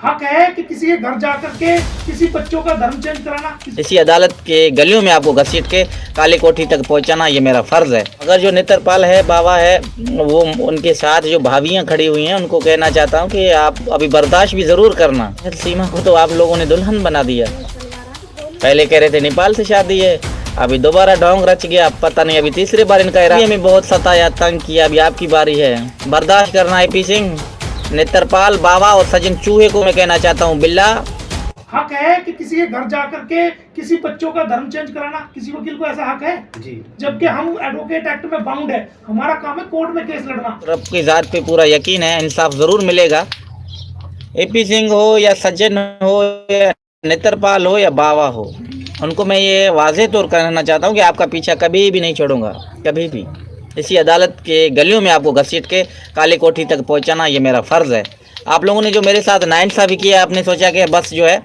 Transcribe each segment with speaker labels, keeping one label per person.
Speaker 1: हक है कि किसी के घर जाकर के किसी बच्चों का धर्म चेंज कराना।
Speaker 2: इसी अदालत के गलियों में आपको घसीट के काली कोठी तक पहुंचाना ये मेरा फर्ज है। अगर जो नेत्रपाल है, बाबा है, वो उनके साथ जो भाभियां खड़ी हुई हैं उनको कहना चाहता हूं कि आप अभी बर्दाश्त भी जरूर करना। सीमा को तो आप लोगों ने दुल्हन बना दिया। पहले कह रहे थे नेपाल से शादी है, अभी दोबारा ढोंग रच गया, पता नहीं अभी तीसरी बार इनका इरादा। हमें बहुत सताया, तंग किया, अभी आपकी बारी है, बर्दाश्त करना। एपी सिंह, नेत्रपाल, बाबा और सचिन चूहे को मैं कहना चाहता हूँ, बिल्ला
Speaker 1: हक है कि किसी के घर जाकर के किसी बच्चों का धर्म चेंज कराना। किसी वकील को ऐसा हक है जी, जबकि हम एडवोकेट एक्ट में बाउंड है। हमारा काम है कोर्ट में केस लड़ना।
Speaker 2: रब की जात पे पूरा यकीन है, इंसाफ जरूर मिलेगा। एपी सिंह हो या सज्जन हो या नेत्रपाल हो या बाबा हो, उनको मैं ये वाज़ेह तौर कहना चाहता हूँ कि आपका पीछा कभी भी नहीं छोड़ूंगा, कभी भी। इसी अदालत के गलियों में आपको घसीट के काली कोठी तक पहुँचाना ये मेरा फ़र्ज़ है। आप लोगों ने जो मेरे साथ नाइंसाफ़ी किया, आपने सोचा कि बस जो है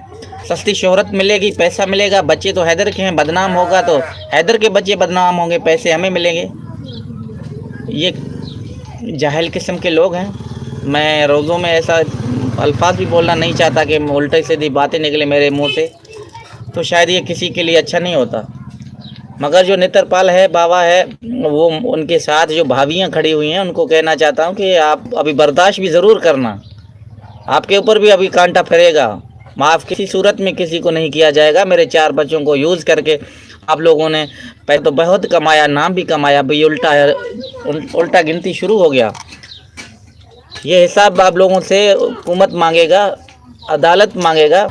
Speaker 2: सस्ती शोहरत मिलेगी, पैसा मिलेगा, बच्चे तो हैदर के हैं, बदनाम होगा तो हैदर के बच्चे बदनाम होंगे, पैसे हमें मिलेंगे। ये जाहिल किस्म के लोग हैं। मैं रोज़ों में ऐसा अल्फाज भी बोलना नहीं चाहता कि उल्टे सीधी बातें निकले मेरे मुंह से, तो शायद ये किसी के लिए अच्छा नहीं होता। मगर जो नेत्रपाल है, बाबा है, वो उनके साथ जो भाभियां खड़ी हुई हैं उनको कहना चाहता हूँ कि आप अभी बर्दाश्त भी ज़रूर करना। आपके ऊपर भी अभी कांटा फिरेगा। माफ़ किसी सूरत में किसी को नहीं किया जाएगा। मेरे 4 बच्चों को यूज़ करके आप लोगों ने पहले तो बहुत कमाया, नाम भी कमाया, अभी उल्टा गिनती शुरू हो गया। ये हिसाब आप लोगों से हुकूमत मांगेगा, अदालत मांगेगा,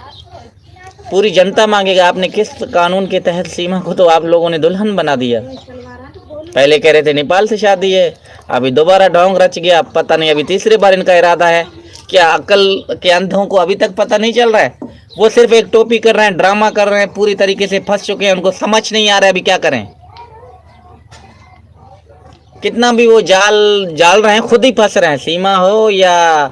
Speaker 2: पूरी जनता मांगेगा। आपने किस कानून के तहत सीमा को तो आप लोगों ने दुल्हन बना दिया। पहले कह रहे थे नेपाल से शादी है, अभी दोबारा ढोंग रच गया, पता नहीं अभी तीसरी बार इनका इरादा है। क्या अक्ल के अंधों को अभी तक पता नहीं चल रहा है? वो सिर्फ एक टोपी कर रहे हैं, ड्रामा कर रहे हैं, पूरी तरीके से फंस चुके हैं, उनको समझ नहीं आ रहा है अभी क्या करें। कितना भी वो जाल रहे हैं, खुद ही फंस रहे हैं। सीमा हो या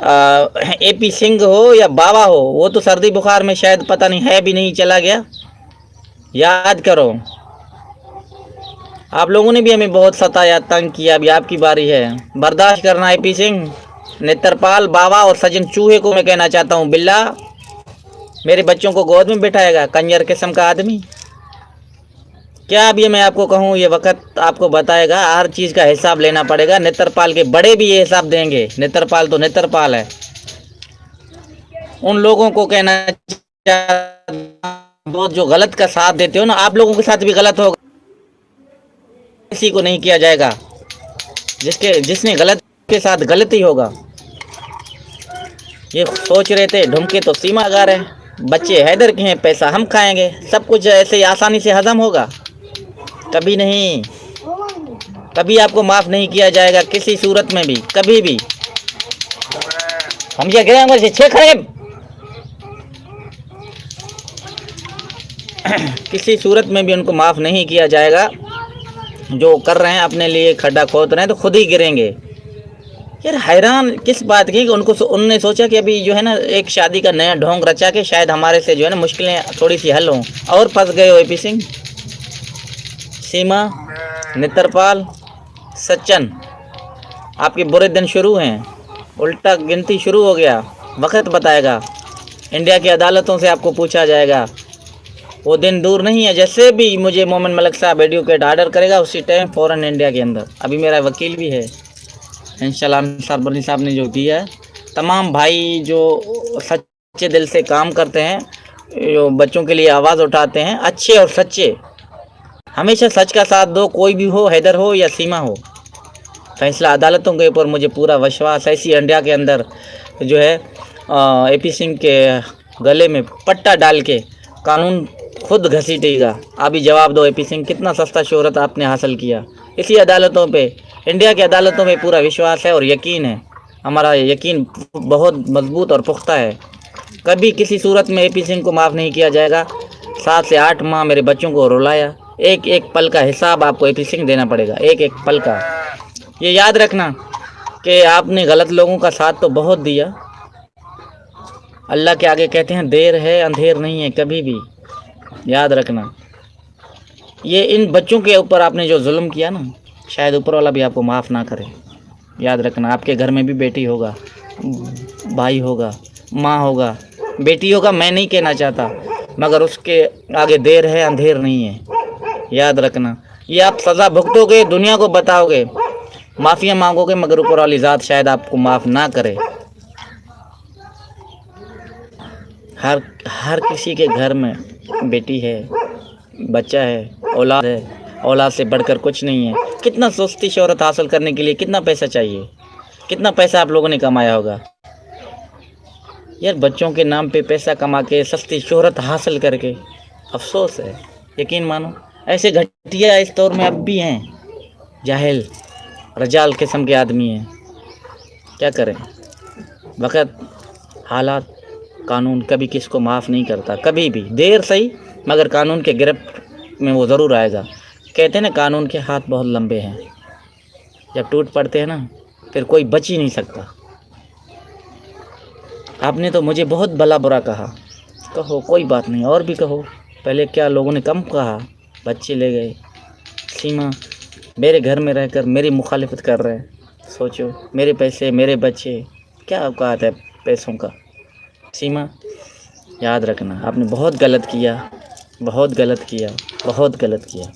Speaker 2: एपी सिंह हो या बाबा हो, वो तो सर्दी बुखार में शायद पता नहीं है भी नहीं, चला गया। याद करो, आप लोगों ने भी हमें बहुत सताया, तंग किया, अभी आपकी बारी है, बर्दाश्त करना। एपी सिंह, नेत्रपाल, बाबा और सचिन चूहे को मैं कहना चाहता हूँ, बिल्ला मेरे बच्चों को गोद में बिठाएगा, कंजर किस्म का आदमी। क्या अब ये मैं आपको कहूँ, ये वक्त आपको बताएगा। हर चीज़ का हिसाब लेना पड़ेगा। नेत्रपाल के बड़े भी ये हिसाब देंगे। नेत्रपाल तो नेत्रपाल है। उन लोगों को कहना बहुत जो गलत का साथ देते हो ना, आप लोगों के साथ भी गलत होगा। किसी को नहीं किया जाएगा, जिसने गलत के साथ गलत ही होगा। ये सोच रहे थे ढुमके तो सीमा गा रहे, बच्चे हैदर के हैं, पैसा हम खाएंगे, सब कुछ ऐसे आसानी से हजम होगा? कभी नहीं, कभी आपको माफ़ नहीं किया जाएगा किसी सूरत में भी, कभी भी। हम ये गिरेंगे से छे खड़े किसी सूरत में भी उनको माफ़ नहीं किया जाएगा। जो कर रहे हैं, अपने लिए खड्डा खोद रहे हैं, तो खुद ही गिरेंगे। यार हैरान किस बात की, उन्होंने सोचा कि अभी जो है ना एक शादी का नया ढोंग रचा के शायद हमारे से जो है ना मुश्किलें थोड़ी सी हल हों, और फंस गए हो। एपी सिंह, सीमा, नेत्रपाल, सचिन, आपके बुरे दिन शुरू हैं, उल्टा गिनती शुरू हो गया। वक्त बताएगा, इंडिया की अदालतों से आपको पूछा जाएगा। वो दिन दूर नहीं है, जैसे भी मुझे मोमिन मलिक साहब एडवोकेट ऑर्डर करेगा उसी टाइम फ़ौरन इंडिया के अंदर। अभी मेरा वकील भी है इंशाल्लाह, सरबनी साहब ने जो दिया है। तमाम भाई जो सच्चे दिल से काम करते हैं, जो बच्चों के लिए आवाज़ उठाते हैं, अच्छे और सच्चे, हमेशा सच का साथ दो। कोई भी हो, हैदर हो या सीमा हो, फैसला अदालतों के ऊपर मुझे पूरा विश्वास है। इसी इंडिया के अंदर जो है एपी सिंह के गले में पट्टा डाल के कानून खुद घसीटेगा। अभी जवाब दो एपी सिंह, कितना सस्ता शोहरत आपने हासिल किया। इसी अदालतों पे, इंडिया की अदालतों में पूरा विश्वास है और यकीन है। हमारा यकीन बहुत मजबूत और पुख्ता है। कभी किसी सूरत में एपी सिंह को माफ़ नहीं किया जाएगा। 7 से 8 माह मेरे बच्चों को रुलाया, एक एक पल का हिसाब आपको एपी सिंह देना पड़ेगा, एक एक पल का। ये याद रखना कि आपने गलत लोगों का साथ तो बहुत दिया। अल्लाह के आगे कहते हैं देर है अंधेर नहीं है, कभी भी याद रखना। ये इन बच्चों के ऊपर आपने जो जुल्म किया ना, शायद ऊपर वाला भी आपको माफ़ ना करे। याद रखना, आपके घर में भी बेटी होगा, भाई होगा, माँ होगा, बेटी होगा, मैं नहीं कहना चाहता, मगर उसके आगे देर है अंधेर नहीं है। याद रखना, ये आप सज़ा भुगतोगे, दुनिया को बताओगे, माफ़िया मांगोगे, मगर ऊपर वाली ज़ात शायद आपको माफ़ ना करे। हर किसी के घर में बेटी है, बच्चा है, औलाद है, औलाद से बढ़कर कुछ नहीं है। कितना सस्ती शोहरत हासिल करने के लिए कितना पैसा चाहिए, कितना पैसा आप लोगों ने कमाया होगा यार, बच्चों के नाम पे पैसा कमा के सस्ती शोहरत हासिल करके। अफसोस है, यकीन मानो ऐसे घटिया इस दौर में अब भी हैं, जाहिल रजाल किस्म के आदमी हैं। क्या करें, वक़्त, हालात, कानून कभी किसको माफ़ नहीं करता, कभी भी, देर सही मगर कानून के गिरफ्त में वो ज़रूर आएगा। कहते हैं ना, कानून के हाथ बहुत लंबे हैं, जब टूट पड़ते हैं ना फिर कोई बच ही नहीं सकता। आपने तो मुझे बहुत भला बुरा कहा, कहो कोई बात नहीं, और भी कहो। पहले क्या लोगों ने कम कहा, बच्चे ले गए। सीमा मेरे घर में रहकर मेरी मुखालिफत कर रहे हैं, सोचो, मेरे पैसे, मेरे बच्चे, क्या औकात है पैसों का। सीमा याद रखना, आपने बहुत गलत किया, बहुत गलत किया, बहुत गलत किया।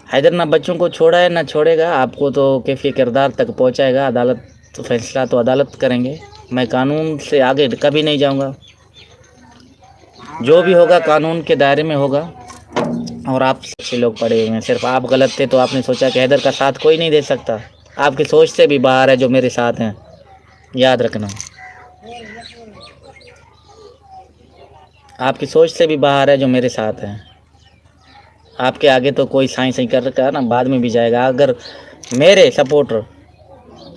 Speaker 2: हैदर ना बच्चों को छोड़ा है ना छोड़ेगा, आपको तो कैफी किरदार तक पहुंचाएगा। अदालत तो फैसला तो अदालत करेंगे, मैं कानून से आगे कभी नहीं जाऊंगा। जो भी होगा कानून के दायरे में होगा। और आप अच्छे लोग पड़े हुए हैं, सिर्फ आप गलत थे तो आपने सोचा कि हैदर का साथ कोई नहीं दे सकता। आपकी सोच से भी बाहर है जो मेरे साथ हैं, याद रखना। आपकी सोच से भी बाहर है जो मेरे साथ हैं। आपके आगे तो कोई साई कर रखा है ना, बाद में भी जाएगा। अगर मेरे सपोर्टर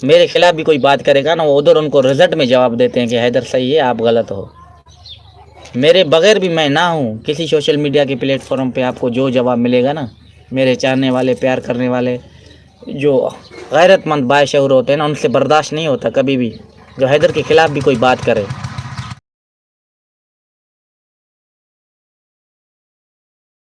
Speaker 2: मेरे खिलाफ भी कोई बात करेगा ना, वो उधर उनको रिजल्ट में जवाब देते हैं कि हैदर सही है, आप गलत हो। मेरे बगैर भी मैं ना हूँ किसी सोशल मीडिया के प्लेटफॉर्म पे, आपको जो जवाब मिलेगा ना, मेरे चाहने वाले, प्यार करने वाले, जो गैरतमंद बाशऊर होते हैं ना, उनसे बर्दाश्त नहीं होता कभी भी जो हैदर के ख़िलाफ़ भी कोई बात करे।